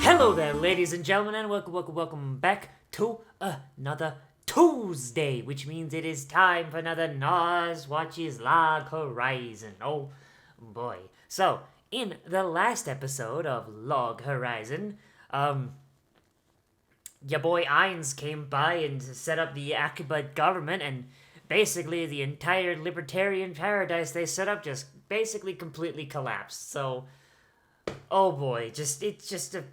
Hello there, ladies and gentlemen, and welcome back to another Tuesday, which means it is time for another Nozz Watches Log Horizon. Oh boy. So, in the last episode of Log Horizon, your boy Ainz came by and set up the Akiba government, and basically the entire libertarian paradise they set up just basically completely collapsed. So, oh boy, it's just a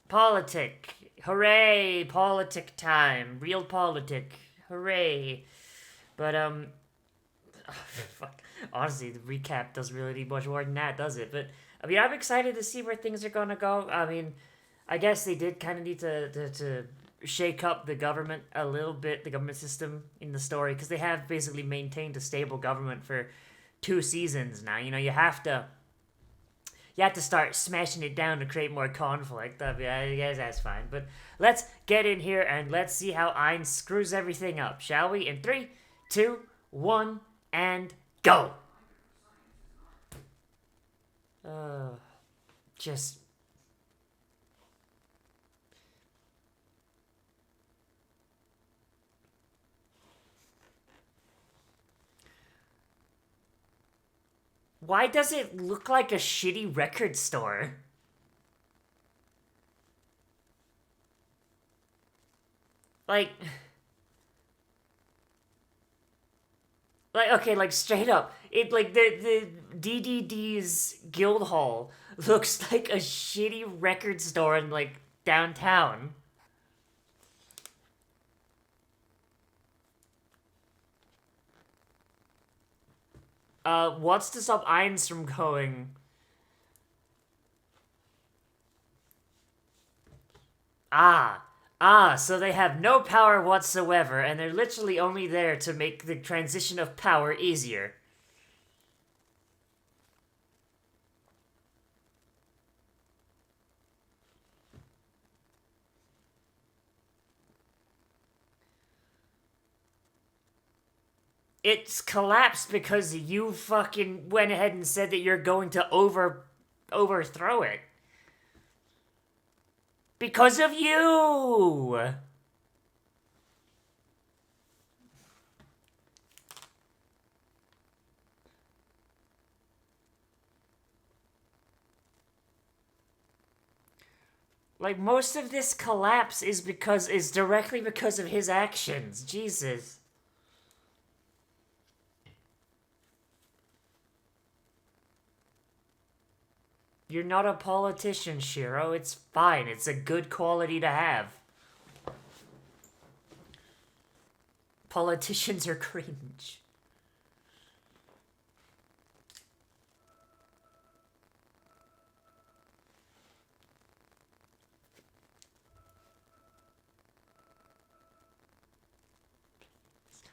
politic. Hooray! Politic time. Real politic. Hooray. But, fuck. Honestly, the recap doesn't really need much more than that, does it? But, I mean, I'm excited to see where things are gonna go. I mean, I guess they did kind of need to shake up the government a little bit, the government system in the story, because they have basically maintained a stable government for 2 seasons now. You know, you have to start smashing it down to create more conflict. I guess that's fine. But let's get in here and let's see how Ainz screws everything up, shall we? In 3, 2, 1, and go! Just... Why does it look like a shitty record store? Like, okay, like, straight up. It, like, the DDD's guild hall looks like a shitty record store in, like, downtown. What's to stop Ainz from going? So they have no power whatsoever, and they're literally only there to make the transition of power easier. It's collapsed because you fucking went ahead and said that you're going to overthrow it. Because of you! Like, most of this collapse is directly because of his actions. Jesus. You're not a politician, Shiro. It's fine. It's a good quality to have. Politicians are cringe.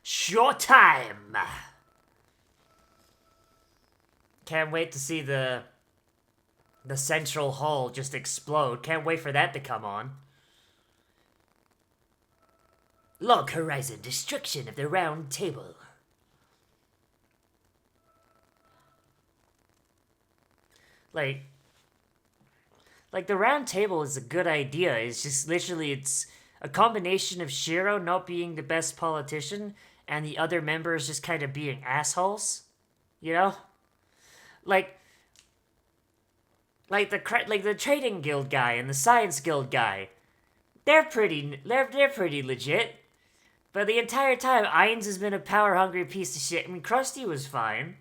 Short time! Can't wait to see the central hall just explode. Can't wait for that to come on. Log Horizon, destruction of the round table. Like the round table is a good idea. It's just literally, it's a combination of Shiro not being the best politician and the other members just kind of being assholes. You know? Like the trading guild guy and the science guild guy, they're pretty legit. But the entire time, Ainz has been a power-hungry piece of shit. I mean, Krusty was fine.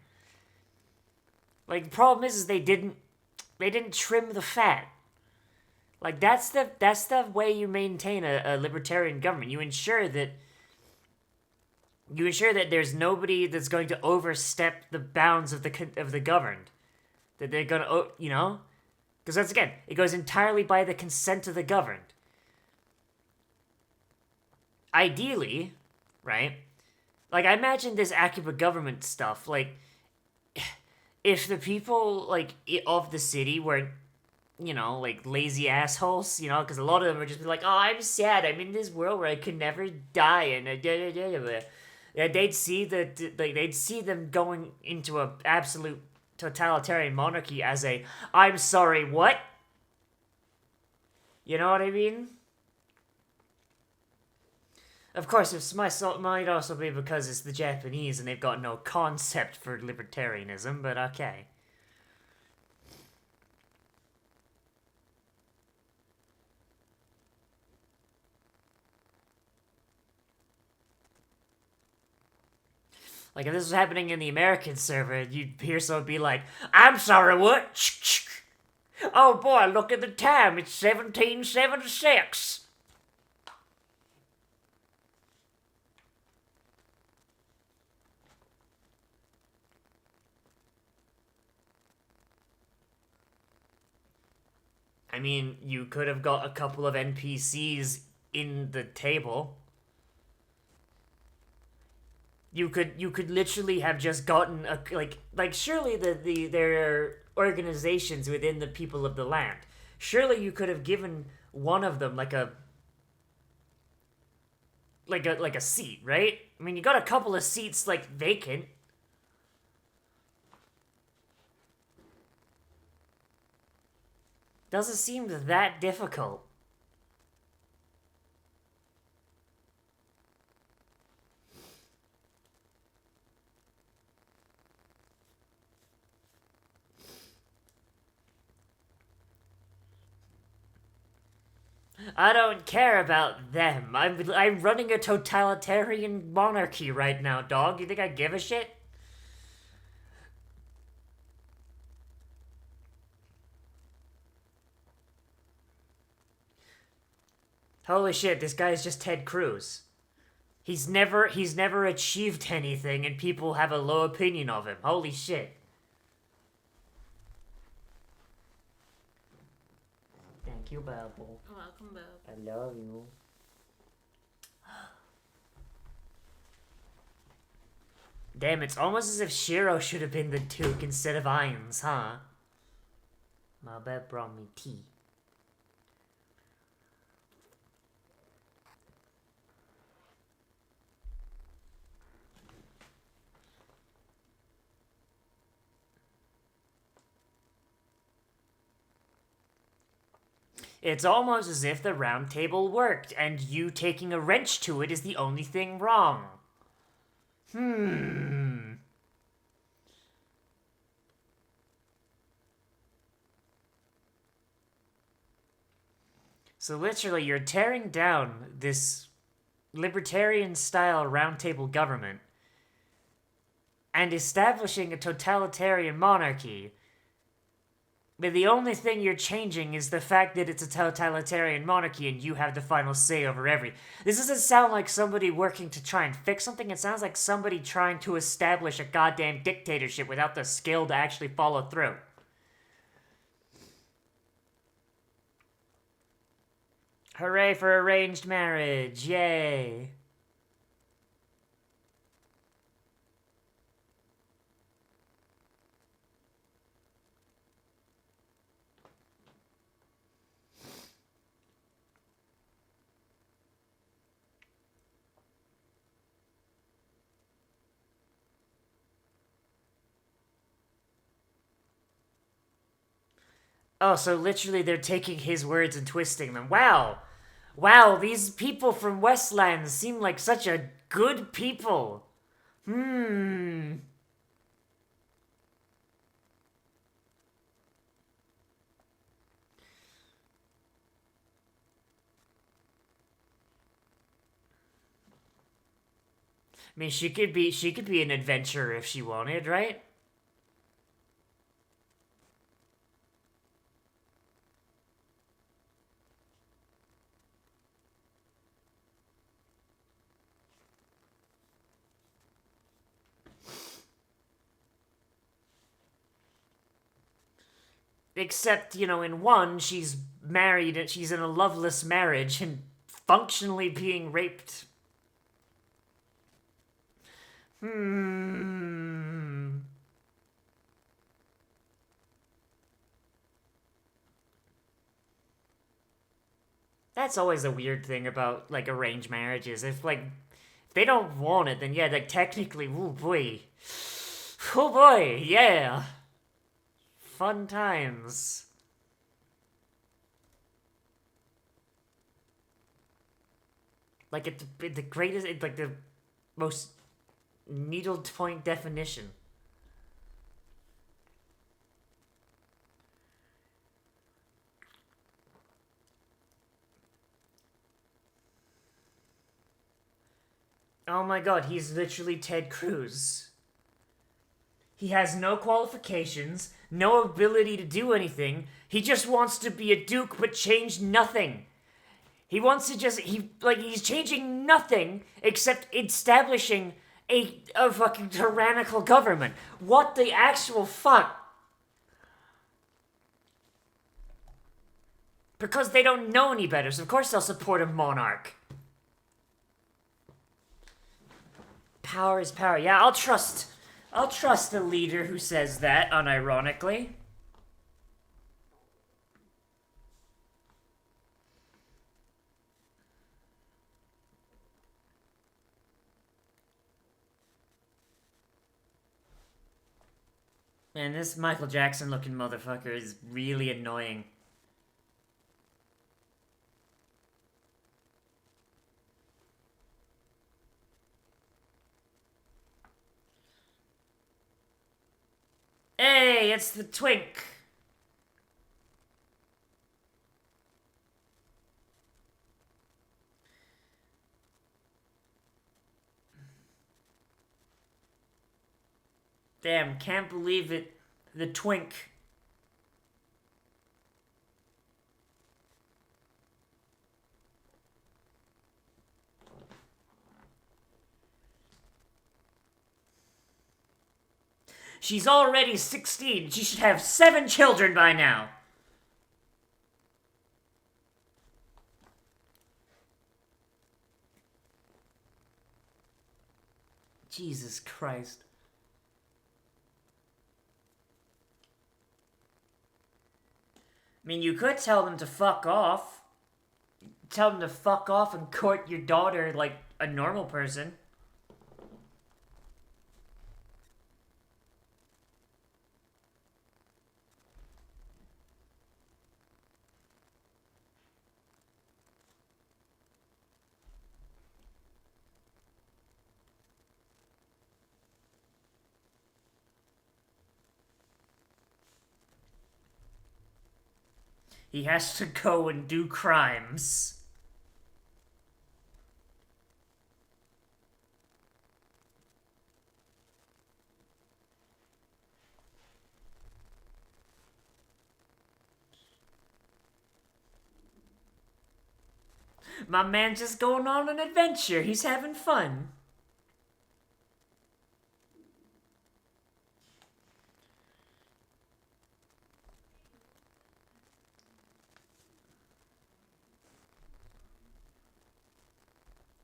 Like, the problem is they didn't trim the fat. Like, that's the way you maintain a libertarian government. You ensure that there's nobody that's going to overstep the bounds of the governed. That they're gonna, you know. Because once again, it goes entirely by the consent of the governed. Ideally, right? Like, I imagine this Akiba government stuff, like, if the people, like, of the city were, you know, like, lazy assholes, you know, because a lot of them would just be like, oh, I'm sad, I'm in this world where I could never die, and they'd see they'd see them going into a absolute totalitarian monarchy as a, I'm sorry, what? You know what I mean? Of course, it might also be because it's the Japanese and they've got no concept for libertarianism, but okay. Like, if this was happening in the American server, you'd hear someone be like, I'm sorry, what? Oh boy, look at the time, it's 1776. I mean, you could have got a couple of NPCs in the table. You could literally have just gotten a like surely there are organizations within the people of the land. Surely you could have given one of them like a seat, right? I mean, you got a couple of seats like vacant. Doesn't seem that difficult. I don't care about them. I'm running a totalitarian monarchy right now, dog. You think I give a shit? Holy shit, this guy's just Ted Cruz. He's never achieved anything and people have a low opinion of him. Holy shit. Thank you, Babble. Welcome, Bob. I love you. Damn, it's almost as if Shiro should have been the Duke instead of Irons, huh? My bed brought me tea. It's almost as if the round table worked, and you taking a wrench to it is the only thing wrong. So literally, you're tearing down this libertarian-style roundtable government and establishing a totalitarian monarchy. But the only thing you're changing is the fact that it's a totalitarian monarchy and you have the final say over everything. This doesn't sound like somebody working to try and fix something. It sounds like somebody trying to establish a goddamn dictatorship without the skill to actually follow through. Hooray for arranged marriage. Yay. Oh, so literally they're taking his words and twisting them. Wow. Wow, these people from Westlands seem like such a good people. I mean, she could be an adventurer if she wanted, right? Except, in one, she's married and she's in a loveless marriage and functionally being raped. That's always a weird thing about, like, arranged marriages. If they don't want it, then yeah, like, technically, oh boy. Oh boy, yeah. Fun times. Like it's the greatest, like the most needle point definition. Oh my god, he's literally Ted Cruz. He has no qualifications, no ability to do anything. He just wants to be a duke but change nothing. He wants to just he's changing nothing except establishing a fucking tyrannical government. What the actual fuck? Because they don't know any better, so of course they'll support a monarch. Power is power. Yeah, I'll trust a leader who says that, unironically. Man, this Michael Jackson looking motherfucker is really annoying. Hey, it's the Twink. Damn, can't believe it. The Twink. She's already 16. She should have 7 children by now. Jesus Christ. I mean, you could tell them to fuck off. Tell them to fuck off and court your daughter like a normal person. He has to go and do crimes. My man's just going on an adventure. He's having fun.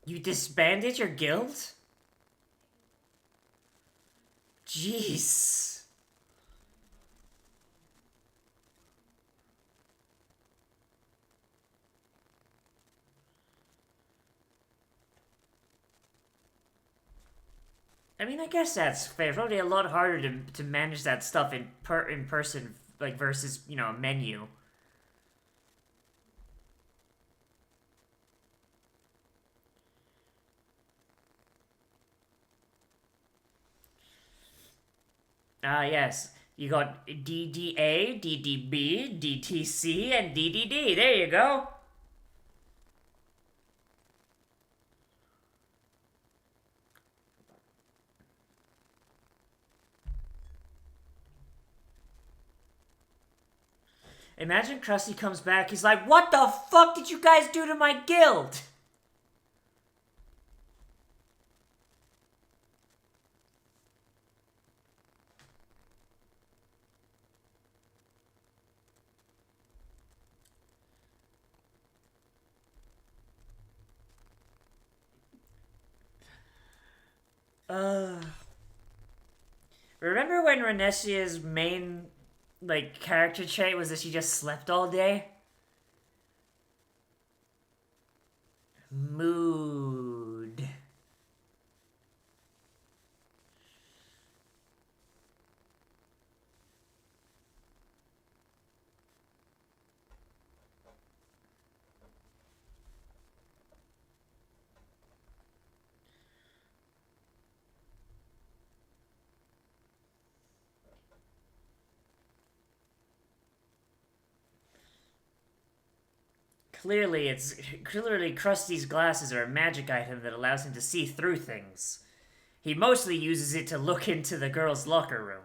You disbanded your guild? Jeez. I mean, I guess that's fair. It's probably a lot harder to manage that stuff in person, like, versus, you know, a menu. Ah, yes. You got DDA, DDB, DTC, and DDD. There you go. Imagine Krusty comes back, he's like, what the fuck did you guys do to my guild? Remember when Renessia's main, like, character trait was that she just slept all day? Mood. clearly Krusty's glasses are a magic item that allows him to see through things. He mostly uses it to look into the girls' locker room.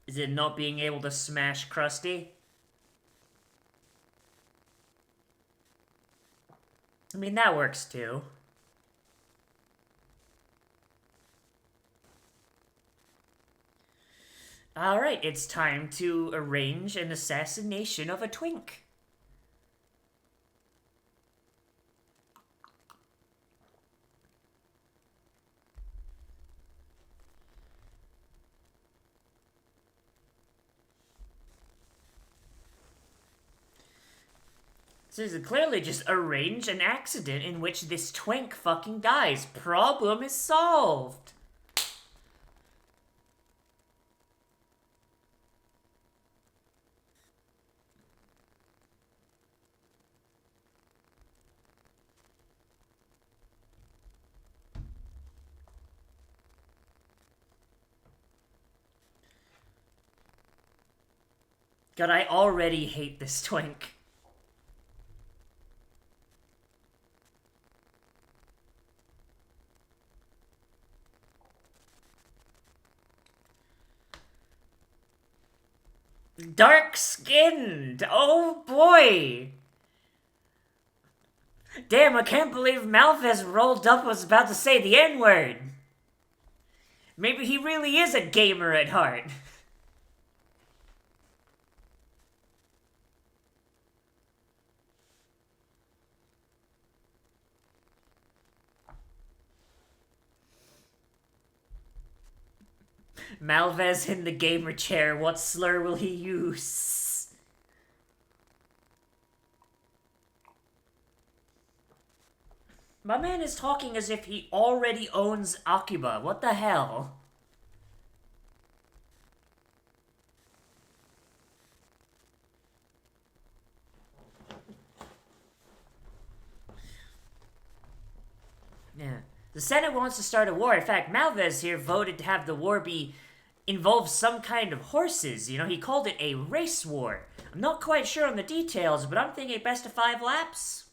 Is it not being able to smash Krusty? I mean, that works too. Alright, it's time to arrange an assassination of a Twink. So this is clearly just arrange an accident in which this Twink fucking dies. Problem is solved. God, I already hate this Twink. Dark-skinned! Oh boy! Damn, I can't believe Malphas rolled up and was about to say the N-word. Maybe he really is a gamer at heart. Malvez in the gamer chair, what slur will he use? My man is talking as if he already owns Akiba. What the hell? Yeah. The Senate wants to start a war. In fact, Malvez here voted to have the war involve some kind of horses. You know, he called it a race war. I'm not quite sure on the details, but I'm thinking best of 5 laps.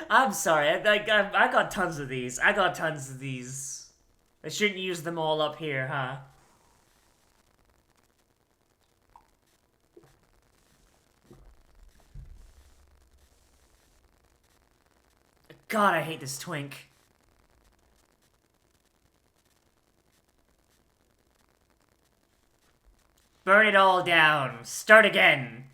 I'm sorry, I got tons of these. I shouldn't use them all up here, huh? God, I hate this Twink. Burn it all down. Start again.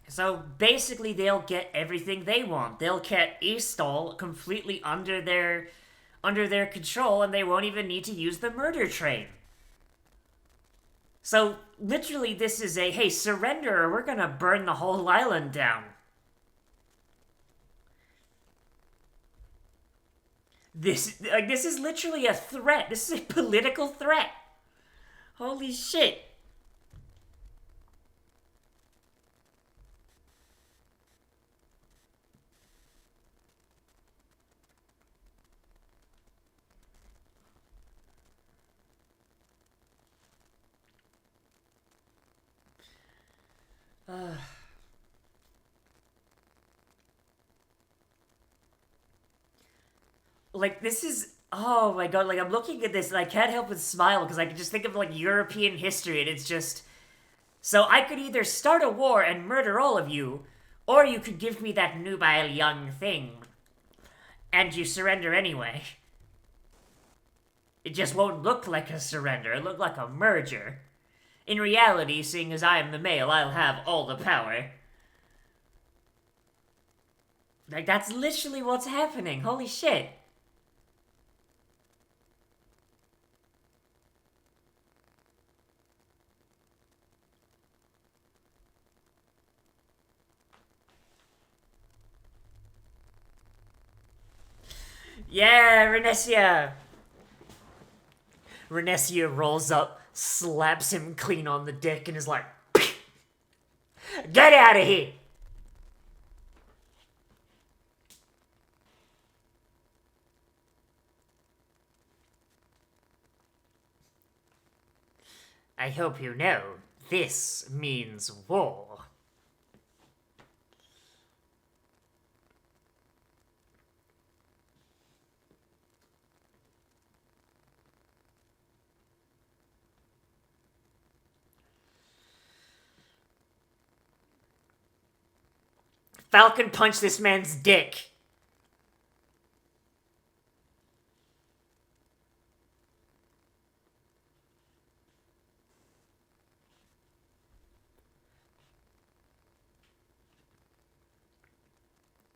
So basically they'll get everything they want. They'll get Eastall completely under their control, and they won't even need to use the murder train. So literally this is a, hey, surrender or we're gonna burn the whole island down. This is literally a threat. This is a political threat. Holy shit. Like, this is... Oh my god, like, I'm looking at this and I can't help but smile because I can just think of, like, European history and it's just... So I could either start a war and murder all of you, or you could give me that nubile young thing. And you surrender anyway. It just won't look like a surrender, it'll look like a merger. In reality, seeing as I am the male, I'll have all the power. Like, that's literally what's happening. Holy shit. Yeah, Renesia! Renesia rolls up, slaps him clean on the dick, and is like, get out of here! I hope you know, this means war. Falcon Punch this man's dick.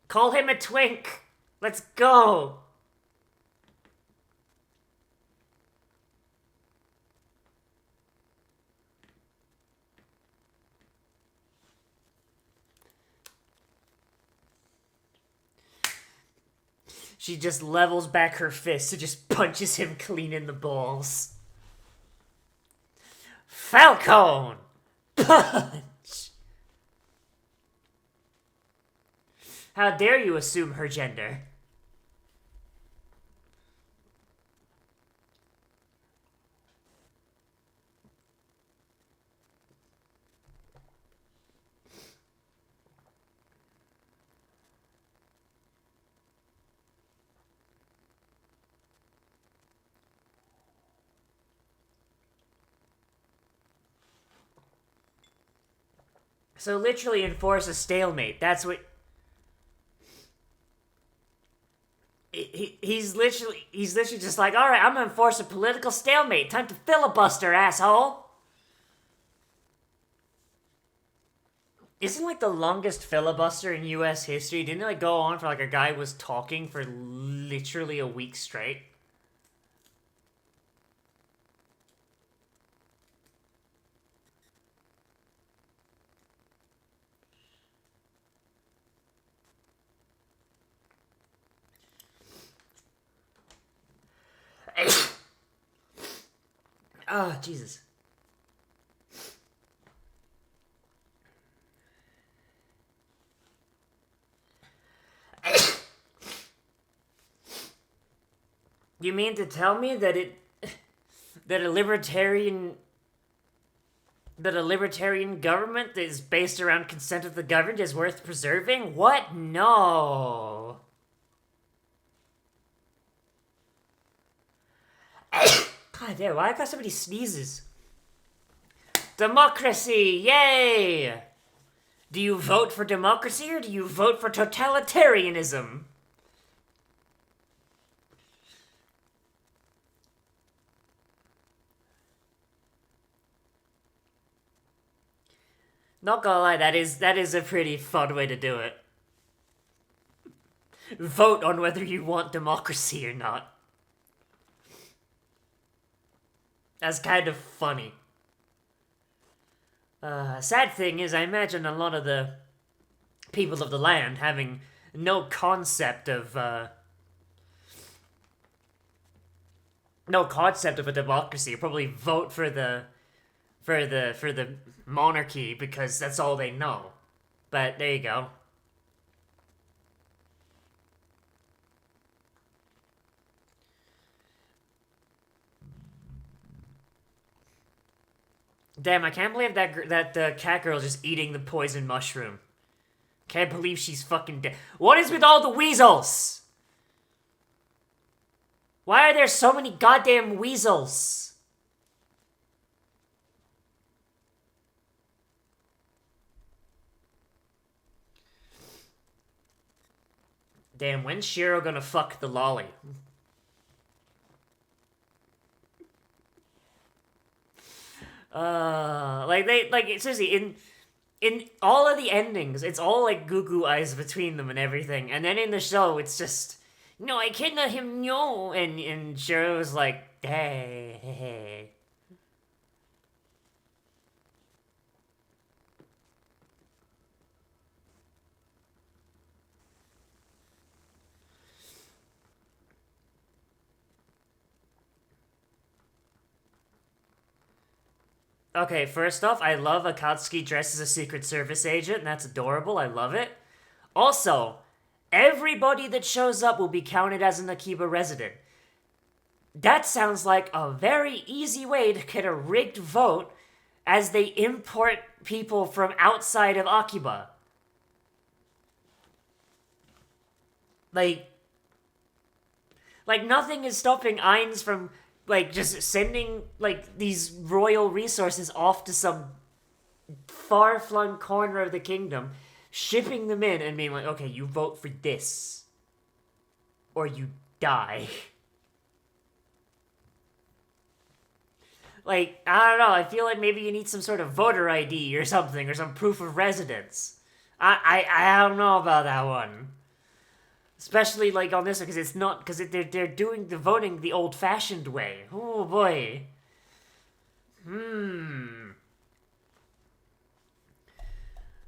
Call him a twink. Let's go. She just levels back her fist and just punches him clean in the balls. Falcon Punch! How dare you assume her gender? So literally enforce a stalemate. That's what... He's literally just like, alright, I'm gonna enforce a political stalemate. Time to filibuster, asshole. Isn't like the longest filibuster in US history? Didn't it like go on for like a guy was talking for literally a week straight? Oh, Jesus. You mean to tell me that a libertarian government that is based around consent of the governed is worth preserving? What? No. God damn, why I got so many sneezes? Democracy! Yay! Do you vote for democracy or do you vote for totalitarianism? Not gonna lie, that is a pretty fun way to do it. Vote on whether you want democracy or not. That's kind of funny. Sad thing is, I imagine a lot of the people of the land having no concept of a democracy probably vote for the monarchy because that's all they know. But there you go. Damn, I can't believe that cat girl just eating the poison mushroom. Can't believe she's fucking dead. What is with all the weasels? Why are there so many goddamn weasels? Damn, when's Shiro gonna fuck the lolly? Seriously, in all of the endings, it's all like goo goo eyes between them and everything. And then in the show, it's just, no, I cannot him, no. And Shiro's like, hey, hey, hey. Okay, first off, I love Akatsuki dressed as a Secret Service agent, and that's adorable. I love it. Also, everybody that shows up will be counted as an Akiba resident. That sounds like a very easy way to get a rigged vote as they import people from outside of Akiba. Like, nothing is stopping Ainz from just sending these royal resources off to some far-flung corner of the kingdom, shipping them in and being like, okay, you vote for this or you die. I don't know, I feel like maybe you need some sort of voter ID or something, or some proof of residence. I don't know about that one. Especially on this one, because it's not, because they're doing the voting the old-fashioned way. Oh boy.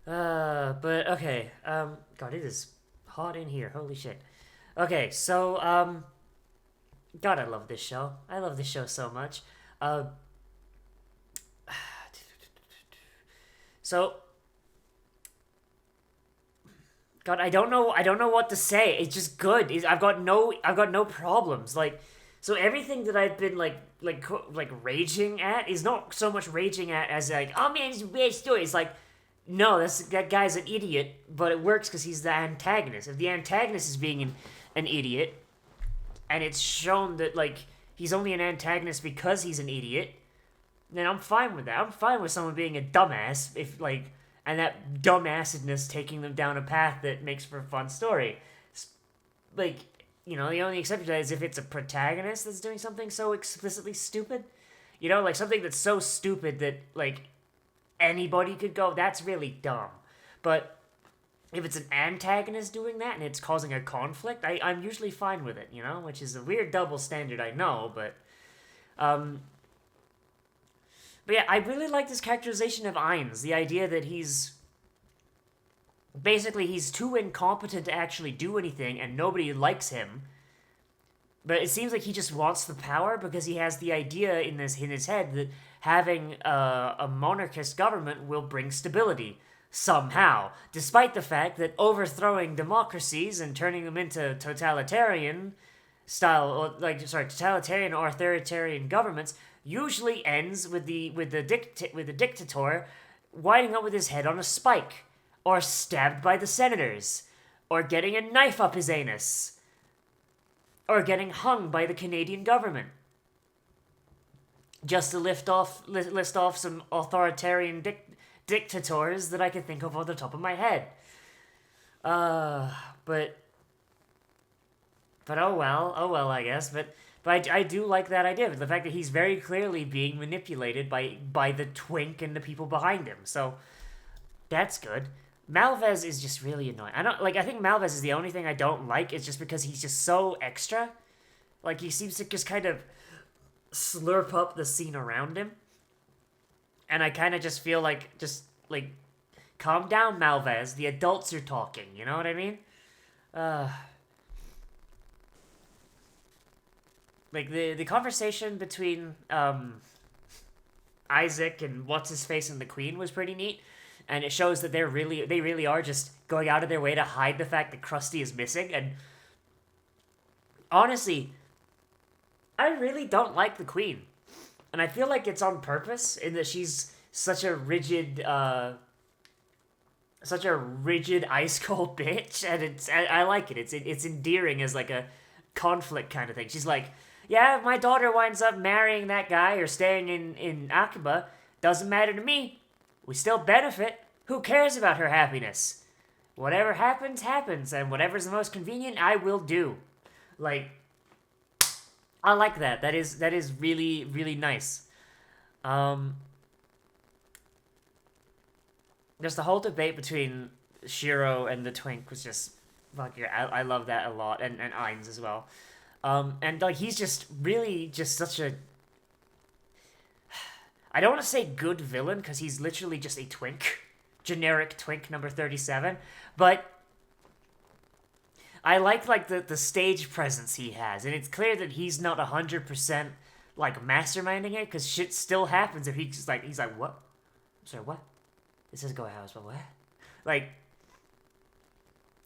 But okay. God, it is hot in here. Holy shit. Okay, so God, I love this show. I love this show so much. So God, I don't know what to say. It's just good. I've got no problems. So everything that I've been raging at is not so much raging at as oh man, it's a bad story. It's no, that guy's an idiot, but it works because he's the antagonist. If the antagonist is being an idiot, and it's shown that he's only an antagonist because he's an idiot, then I'm fine with that. I'm fine with someone being a dumbass if and that dumbassedness taking them down a path that makes for a fun story. The only exception to that is if it's a protagonist that's doing something so explicitly stupid. Something that's so stupid that, anybody could go, that's really dumb. But if it's an antagonist doing that and it's causing a conflict, I'm usually fine with it, Which is a weird double standard, I know, but yeah, I really like this characterization of Ainz. The idea that he's too incompetent to actually do anything and nobody likes him. But it seems like he just wants the power because he has the idea in his head that having a monarchist government will bring stability. Somehow. Despite the fact that overthrowing democracies and turning them into totalitarian totalitarian or authoritarian governments usually ends with the dictator winding up with his head on a spike, or stabbed by the senators, or getting a knife up his anus, or getting hung by the Canadian government. Just to list off some authoritarian dictators that I can think of off the top of my head. But oh well, I guess. But I do like that idea, the fact that he's very clearly being manipulated by the Twink and the people behind him. So that's good. Malvez is just really annoying. I think Malvez is the only thing I don't like. It's just because he's just so extra. He seems to just kind of slurp up the scene around him. And I kind of just feel calm down, Malvez. The adults are talking. You know what I mean? The conversation between Isaac and what's-his-face and the Queen was pretty neat, and it shows that they really are just going out of their way to hide the fact that Krusty is missing, and honestly, I really don't like the Queen, and I feel like it's on purpose in that she's such a rigid ice-cold bitch, and I like it. It's endearing as a conflict kind of thing. She's like, yeah, if my daughter winds up marrying that guy or staying in Akiba, doesn't matter to me. We still benefit. Who cares about her happiness? Whatever happens, happens, and whatever's the most convenient, I will do. I like that. That is really, really nice. The just the whole debate between Shiro and the Twink was just fucking. I love that a lot, and Ainz as well. And like he's just really just such a. I don't want to say good villain because he's literally just a Twink, generic Twink number 37, but. I like the stage presence he has, and it's clear that he's not 100% like masterminding it, because shit still happens if he's like what? Sorry, what? This is go house, but what? Like,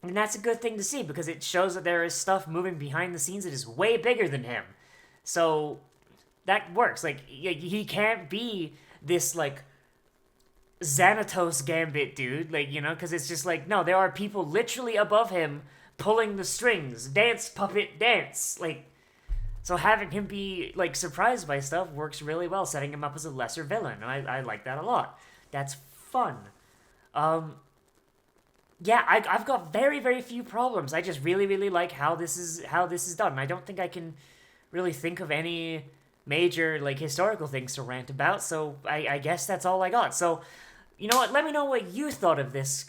and that's a good thing to see because it shows that there is stuff moving behind the scenes that is way bigger than him. So that works. Like he can't be this like Xanatos Gambit dude, like because it's just like no, there are people literally above him. Pulling the strings, dance puppet dance, like, so having him be like surprised by stuff works really well, setting him up as a lesser villain, and I like that a lot. That's fun. Yeah, I've got very very few problems. I just really like how this is done. I don't think I can really think of any major like historical things to rant about. So I guess that's all I got. So. You know what? Let me know what you thought of this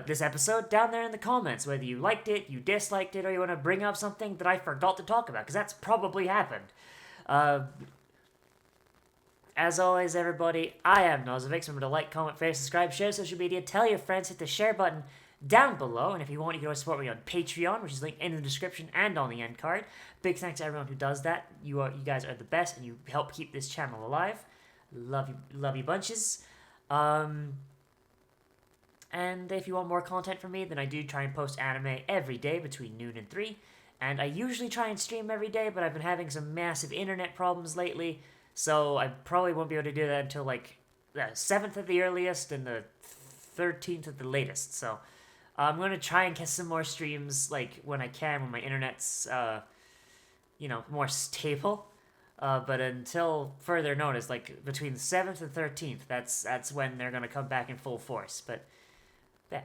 this episode down there in the comments. Whether you liked it, you disliked it, or you want to bring up something that I forgot to talk about, because that's probably happened. As always, everybody, I am Nozz. Remember to like, comment, favorite, subscribe, share social media, tell your friends, hit the share button down below, and if you want, you can always support me on Patreon, which is linked in the description and on the end card. Big thanks to everyone who does that. You guys are the best, and you help keep this channel alive. Love you bunches. And if you want more content from me, then I do try and post anime every day between noon and 3. And I usually try and stream every day, but I've been having some massive internet problems lately, so I probably won't be able to do that until like the 7th at the earliest and the 13th at the latest. So I'm going to try and get some more streams like when I can, when my internet's, more stable. But until further notice, like between the 7th and 13th, that's when they're going to come back in full force. But yeah.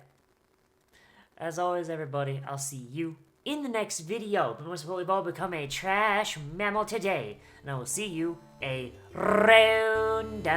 As always, everybody, I'll see you in the next video. But most importantly, we've all become a trash mammal today. And I will see you around.